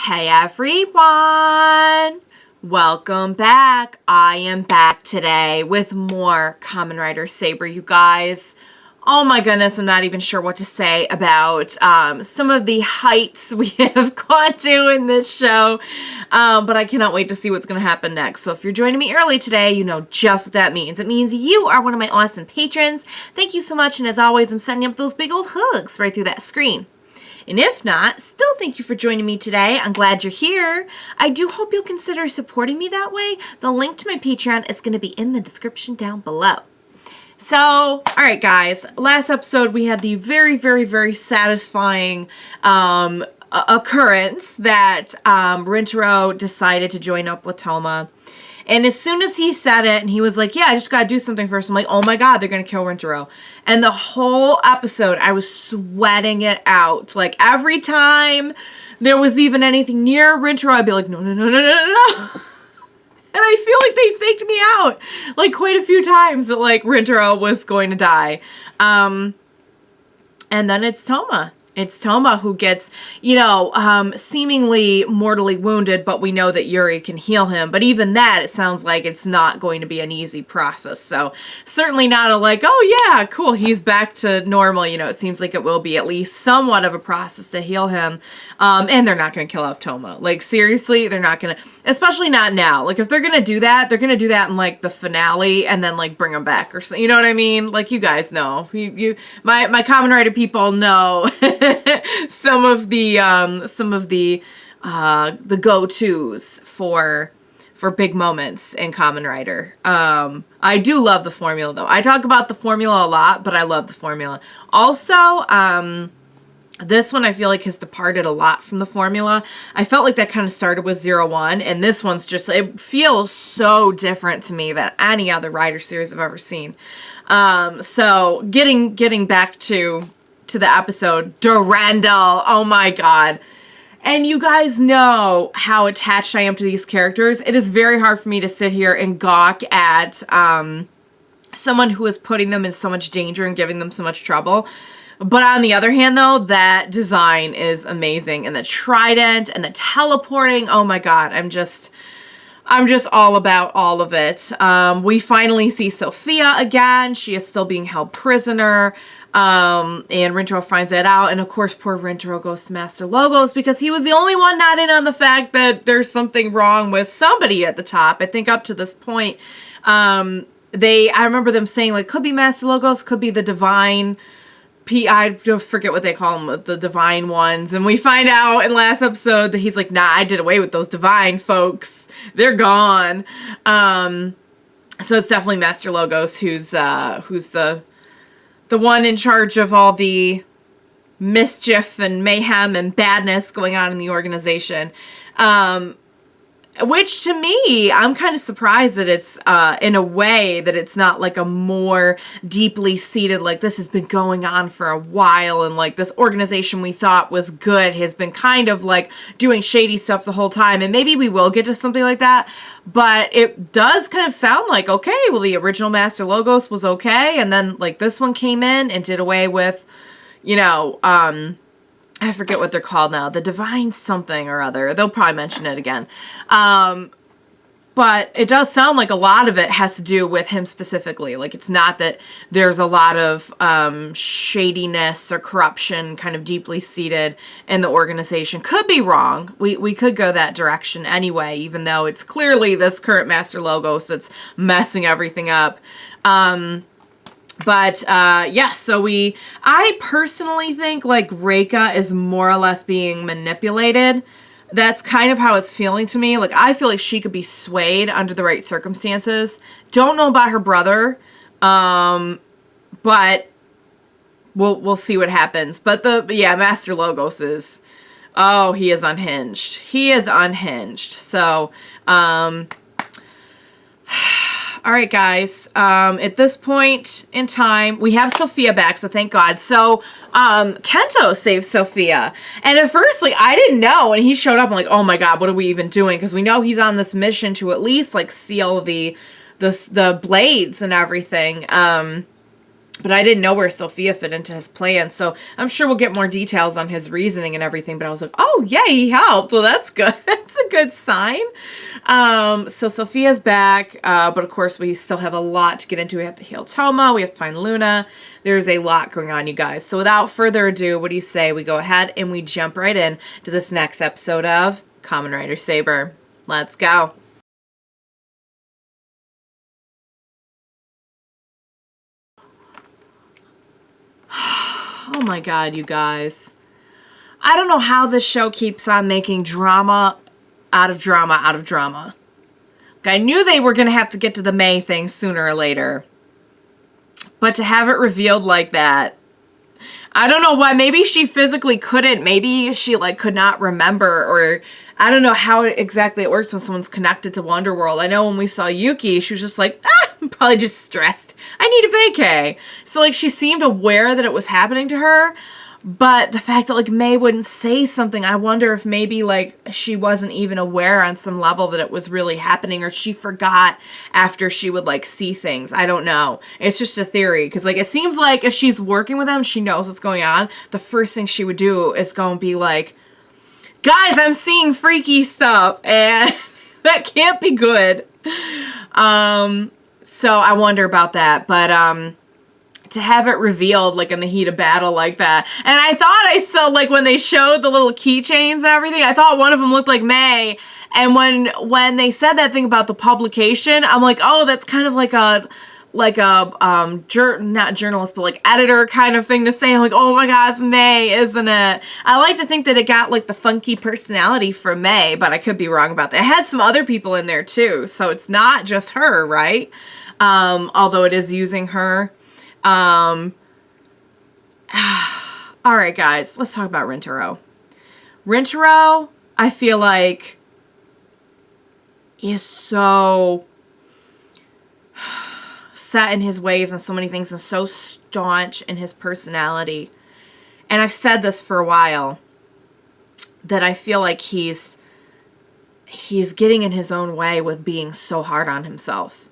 Hey everyone! Welcome back. I am back today with more Kamen Rider Saber, you guys. Oh my goodness, I'm not even sure what to say about some of the heights we have gone to in this show. But I cannot wait to see what's going to happen next. So if you're joining me early today, you know just what that means. It means you are one of my awesome patrons. Thank you so much, and as always, I'm sending up those big old hugs right through that screen. And if not, still thank you for joining me today. I'm glad you're here. I do hope you'll consider supporting me that way. The link to my Patreon is going to be in the description down below. So, all right, guys. Last episode, we had the very satisfying occurrence that Rintaro decided to join up with Toma. And as soon as he said it, and he was like, yeah, I just gotta do something first. I'm like, oh my god, they're gonna kill Rintaro. And the whole episode, I was sweating it out. Like, every time there was even anything near Rintaro, I'd be like, no. And I feel like they faked me out, like, quite a few times that, like, Rintaro was going to die. And then it's Toma. It's Toma who gets, you know, seemingly mortally wounded, but we know that Yuri can heal him. But even that, it sounds like it's not going to be an easy process. So certainly not a like, oh yeah, cool, he's back to normal. You know, it seems like it will be at least somewhat of a process to heal him. And they're not going to kill off Toma. Like, seriously, they're not going to, especially not now. Like, if they're going to do that, they're going to do that in, like, the finale and then, like, bring him back or so. You know what I mean? Like, you guys know. My Kamen Rider people know some of the go-tos for big moments in Kamen Rider. I do love the formula, though. I talk about the formula a lot, but I love the formula. Also, this one I feel like has departed a lot from the formula. I felt like that kind of started with 01, and this one's just, it feels so different to me than any other Rider series I've ever seen. So getting back to the episode, Durandal, oh my god. And you guys know how attached I am to these characters. It is very hard for me to sit here and gawk at someone who is putting them in so much danger and giving them so much trouble. But on the other hand, though, that design is amazing. And the trident and the teleporting, oh my god, I'm just all about all of it. We finally see Sophia again. She is still being held prisoner. And Rintaro finds that out. And of course, poor Rintaro goes to Master Logos because he was the only one not in on the fact that there's something wrong with somebody at the top. I think up to this point, I remember them saying, like, could be Master Logos, could be the Divine I forget what they call them, the Divine ones. And we find out in last episode that he's like, nah, I did away with those Divine folks. They're gone. So it's definitely Master Logos who's the one in charge of all the mischief and mayhem and badness going on in the organization. Which, to me, I'm kind of surprised that it's, in a way, that it's not, like, a more deeply seated, like, this has been going on for a while, and, like, this organization we thought was good has been kind of, like, doing shady stuff the whole time, and maybe we will get to something like that, but it does kind of sound like, okay, well, the original Master Logos was okay, and then, like, this one came in and did away with, you know, I forget what they're called now. The Divine something or other. They'll probably mention it again. But it does sound like a lot of it has to do with him specifically. Like, it's not that there's a lot of shadiness or corruption kind of deeply seated in the organization. Could be wrong. We could go that direction anyway, even though it's clearly this current Master Logos that's messing everything up. But, yeah, so I personally think, like, Reika is more or less being manipulated. That's kind of how it's feeling to me. Like, I feel like she could be swayed under the right circumstances. Don't know about her brother, but we'll see what happens. But yeah, Master Logos is, oh, he is unhinged. He is unhinged. So, all right, guys, at this point in time, we have Sophia back, so thank God. So, Kento saves Sophia. And at first, like, I didn't know, and he showed up, I'm like, oh my God, what are we even doing? Because we know he's on this mission to at least, like, seal the blades and everything. But I didn't know where Sophia fit into his plan, so I'm sure we'll get more details on his reasoning and everything, but I was like, oh, yeah, he helped. Well, that's good. That's a good sign. So Sophia's back, but of course we still have a lot to get into. We have to heal Toma, we have to find Luna. There's a lot going on, you guys. So without further ado, what do you say we go ahead and we jump right in to this next episode of Kamen Rider Saber. Let's go. Oh my god, you guys. I don't know how this show keeps on making drama out of drama out of drama. I knew they were going to have to get to the May thing sooner or later. But to have it revealed like that, I don't know why. Maybe she physically couldn't. Maybe she like could not remember, or I don't know how exactly it works when someone's connected to Wonderworld. I know when we saw Yuki, she was just like, I'm probably just stressed. I need a vacay. So like she seemed aware that it was happening to her. But the fact that, like, May wouldn't say something, I wonder if maybe, like, she wasn't even aware on some level that it was really happening, or she forgot after she would, like, see things. I don't know. It's just a theory. Because, like, it seems like if she's working with them, she knows what's going on, the first thing she would do is go and be like, guys, I'm seeing freaky stuff, and that can't be good. So I wonder about that. But, to have it revealed, like, in the heat of battle like that. And I thought I saw, like, when they showed the little keychains and everything, I thought one of them looked like May. And when they said that thing about the publication, I'm like, oh, that's kind of like a not journalist, but, like, editor kind of thing to say. I'm like, oh my gosh, May, isn't it? I like to think that it got, like, the funky personality from May, but I could be wrong about that. It had some other people in there, too, so it's not just her, right? Although it is using her. All right, guys, let's talk about Rintaro. Rintaro, I feel like, is so set in his ways and so many things and so staunch in his personality. And I've said this for a while, that I feel like he's getting in his own way with being so hard on himself.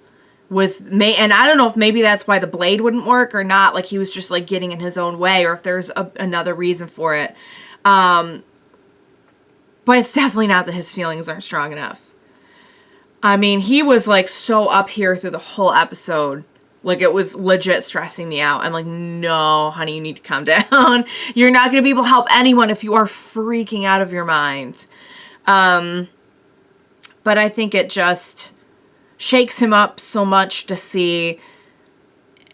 And I don't know if maybe that's why the blade wouldn't work or not, like he was just like getting in his own way, or if there's another reason for it. But it's definitely not that his feelings aren't strong enough. I mean, he was like so up here through the whole episode. Like, it was legit stressing me out. I'm like, no, honey, you need to calm down. You're not going to be able to help anyone if you are freaking out of your mind. But I think it just shakes him up so much to see,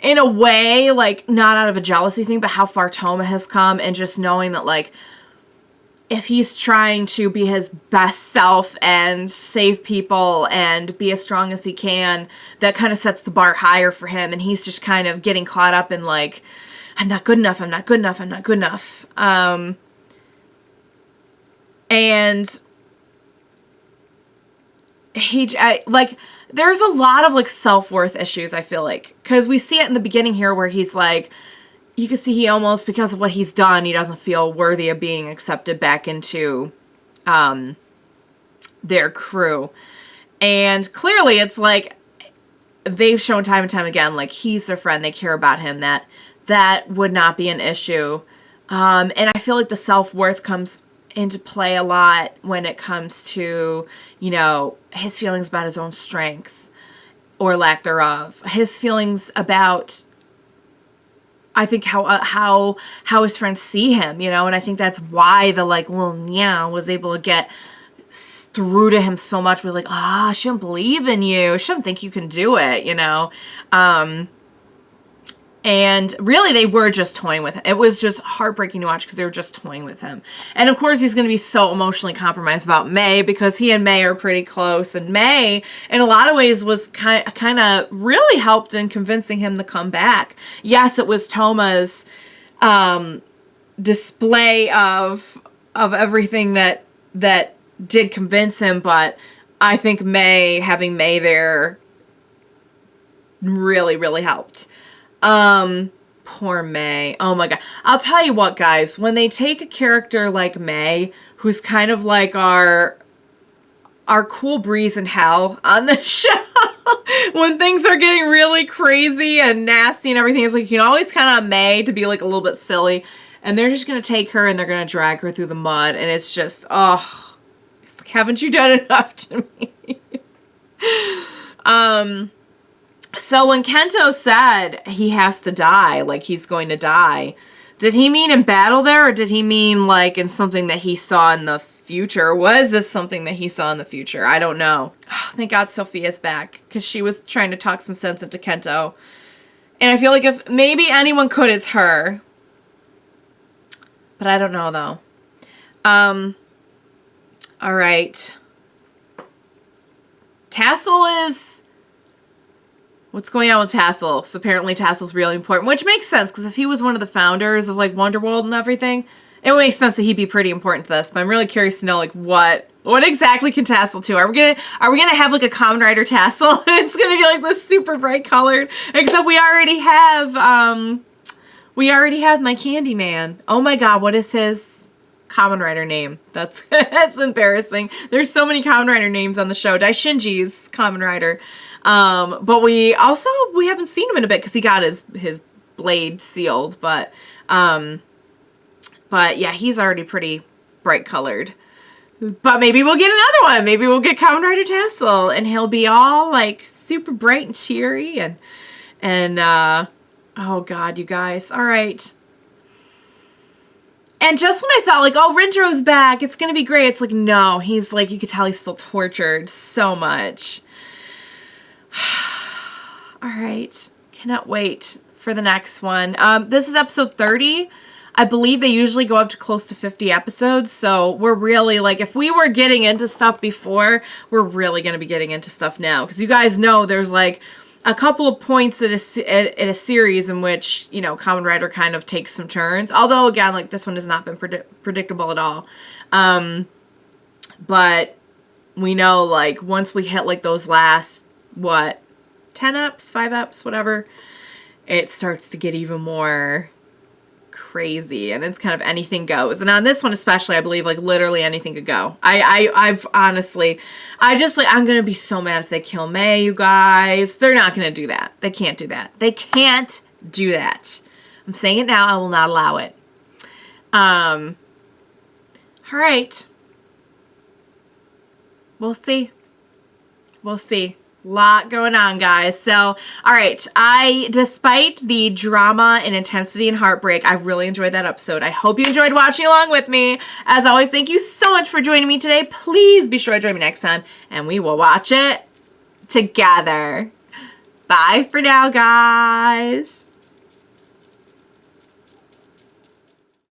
in a way, like, not out of a jealousy thing, but how far Toma has come, and just knowing that, like, if he's trying to be his best self and save people and be as strong as he can, that kind of sets the bar higher for him, and he's just kind of getting caught up in, like, I'm not good enough, I'm not good enough, I'm not good enough. And there's a lot of, like, self-worth issues, I feel like. Because we see it in the beginning here where he's, like, you can see he almost, because of what he's done, he doesn't feel worthy of being accepted back into their crew. And clearly it's, like, they've shown time and time again, like, he's their friend, they care about him, that would not be an issue. And I feel like the self-worth comes into play a lot when it comes to, you know, his feelings about his own strength or lack thereof. His feelings about, I think, how his friends see him, you know, and I think that's why the, like, little Nya was able to get through to him so much. We're like, I shouldn't believe in you. I shouldn't think you can do it, you know. And really, they were just toying with him. It was just heartbreaking to watch because they were just toying with him. And of course, he's going to be so emotionally compromised about May because he and May are pretty close. And May, in a lot of ways, was kind of really helped in convincing him to come back. Yes, it was Toma's display of everything that did convince him, but I think having May there really, really helped. Poor May. Oh my god. I'll tell you what, guys, when they take a character like May, who's kind of like our our cool breeze in hell on the show. When things are getting really crazy and nasty and everything, it's like you can always count on May to be like a little bit silly. And they're just going to take her and they're going to drag her through the mud. And it's just, oh, it's like, haven't you done enough to me? So when Kento said he has to die, like he's going to die, did he mean in battle there, or did he mean like in something that he saw in the future? Was this something that he saw in the future? I don't know. Oh, thank God Sophia's back, because she was trying to talk some sense into Kento. And I feel like if maybe anyone could, it's her. But I don't know, though. All right. Tassel is... What's going on with Tassel? So apparently Tassel's really important, which makes sense, because if he was one of the founders of, like, Wonderworld and everything, it would make sense that he'd be pretty important to this. But I'm really curious to know, like, what exactly can Tassel do? Are we gonna have, like, a Kamen Rider Tassel? It's gonna be, like, this super bright colored, except we already have my Candyman. Oh my God, what is his Kamen Rider name? That's that's embarrassing. There's so many Kamen Rider names on the show. Daishinji's Kamen Rider. But we haven't seen him in a bit because he got his blade sealed, but yeah, he's already pretty bright colored. But maybe we'll get another one. Maybe we'll get Kamen Rider Tassel, and he'll be all like super bright and cheery and oh God, you guys. All right. And just when I thought, like, oh, Rintaro's back, it's gonna be great, it's like, no, he's like, you could tell he's still tortured so much. All right. Cannot wait for the next one. This is episode 30. I believe they usually go up to close to 50 episodes. So we're really, like, if we were getting into stuff before, we're really going to be getting into stuff now. Because you guys know there's, like, a couple of points in a series in which, you know, Kamen Rider kind of takes some turns. Although, again, like, this one has not been predictable at all. But we know, like, once we hit, like, those last... 10 eps, 5 eps, whatever, it starts to get even more crazy, and it's kind of anything goes. And on this one especially, I believe, like, literally anything could go. I've honestly, I'm gonna be so mad if they kill May, you guys. They're not gonna do that. They can't do that. They can't do that. I'm saying it now. I will not allow it. All right. We'll see. We'll see. Lot going on, guys. So, all right. Despite the drama and intensity and heartbreak, I really enjoyed that episode. I hope you enjoyed watching along with me. As always, thank you so much for joining me today. Please be sure to join me next time, and we will watch it together. Bye for now, guys.